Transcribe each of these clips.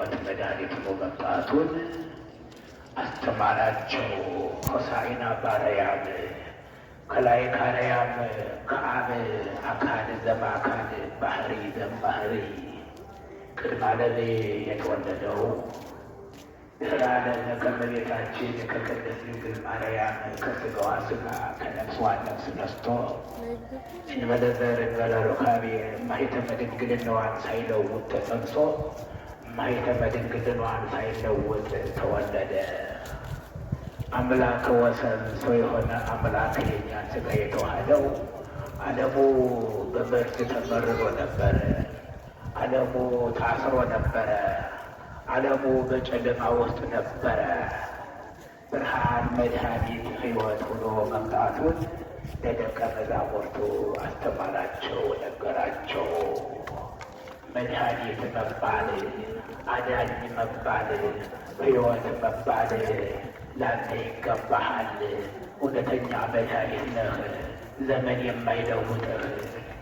የሕይወት መድኃኒት ሆኖ መምጣቱን አስተማራቸው። ሆሳዕና በአርያም ከላይ ከአርያም ከአብ አካል ዘማካል ባህሪ ዘማህሪ ቅድመ ዓለም የተወለደው ድኅረ ዓለም ከእመቤታችን ከቅድስት ድንግል ማርያም ከሥጋዋ ሥጋ ከነፍሷ ነፍስ ነስቶ እንበለ ዘር እንበለ ሩካቤ ማኅተመ ድንግልናዋን ሳይለውጥ ተጸንሶ ማኅተመ ድንግልናዋን ሳይለውጥ ተወለደ። አምላክ ወሰን ሰው የሆነ አምላክ የእኛን ሥጋ የተዋህደው ዓለሙ በብርድ ተመርሮ ነበረ። ዓለሙ ታስሮ ነበረ። ዓለሙ በጨለማ ውስጥ ነበረ። ብርሃን መድኃኒት ሕይወት ሆኖ መምጣቱን ለደቀ መዛሙርቱ አስተማራቸው፣ ነገራቸው። መድኃኒት መባል፣ አዳኝ መባል፣ ሕይወት መባል ላንተ ይገባሃል። እውነተኛ መድኃኒት ነህ። ዘመን የማይለውጥህ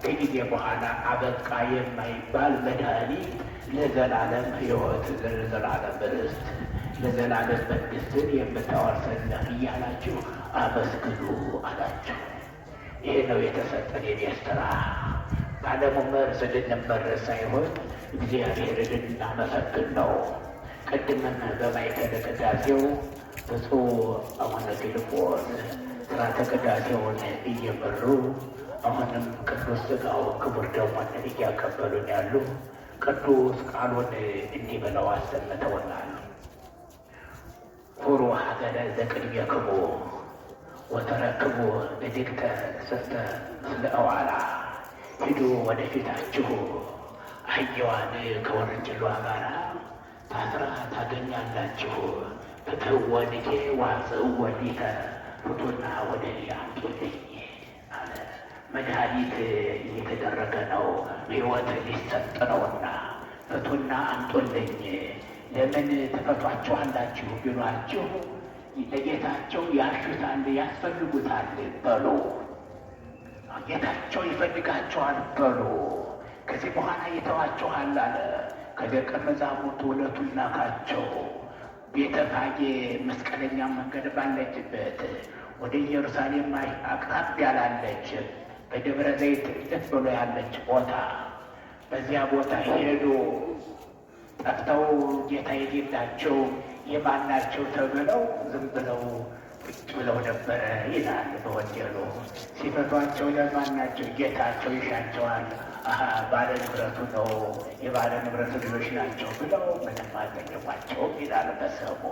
ከጊዜ በኋላ አበቃ የማይባል መድኃኒት ለዘላለም ሕይወት፣ ለዘላለም ርስት፣ ለዘላለም መንግሥትን የምታወርሰን ነህ እያላችሁ አመስግኑ አላቸው። ይህ ነው የተሰጠን የቤት ሥራ። በዓለሙ መርዝ ልንመረዝ ሳይሆን እግዚአብሔርን ልናመሰግን ነው። ቅድምም በማይከለ ቅዳሴው ብፁዕ አቡነ ፊልጶስ ሥርዓተ ቅዳሴውን እየመሩ አሁንም ቅዱስ ሥጋው ክቡር ደሙን እያቀበሉን ያሉ ቅዱስ ቃሉን እንዲህ ብለው አሰምተውናል። ሁሩ ሀገረ ዘቅድሜክሙ ወተረክቡ እድግተ ስተ ምስለ እዋላ። ሂዱ ወደፊታችሁ አህያዋን ከወርንጭሏ ጋር ታስራ ታገኛላችሁ። ፍትሕወኒኬ ወአጽእወኒከ ፍቱና ወደ እኔ አምጡልኝ አለ። መድኃኒት እየተደረገ ነው፣ ሕይወት ሊሰጥ ነውና ፍቱና አምጡልኝ። ለምን ትፈቷችኋላችሁ ቢሏችሁ ለጌታቸው ያሹታል፣ ያስፈልጉታል በሉ። ጌታቸው ይፈልጋቸዋል በሉ። ከዚህ በኋላ ይተዋችኋል አለ። ከደቀ መዛሙርቱ ሁለቱን ላካቸው። ቤተ ፋጌ መስቀለኛ መንገድ ባለችበት ወደ ኢየሩሳሌም አቅራብ ያላለች በደብረ ዘይት እልፍ ብሎ ያለች ቦታ፣ በዚያ ቦታ ሄዶ ጠፍተው ጌታ የሌላቸው የማናቸው ተብለው ዝም ብለው ቁጭ ብለው ነበረ ይላል በወንጌሉ። ሲፈቷቸው ለማናቸው ጌታቸው ይሻቸዋል። ባለ ንብረቱ ነው፣ የባለ ንብረቱ ልጆች ናቸው ብለው ምንም አልጠየቋቸውም ይላል በሰሙ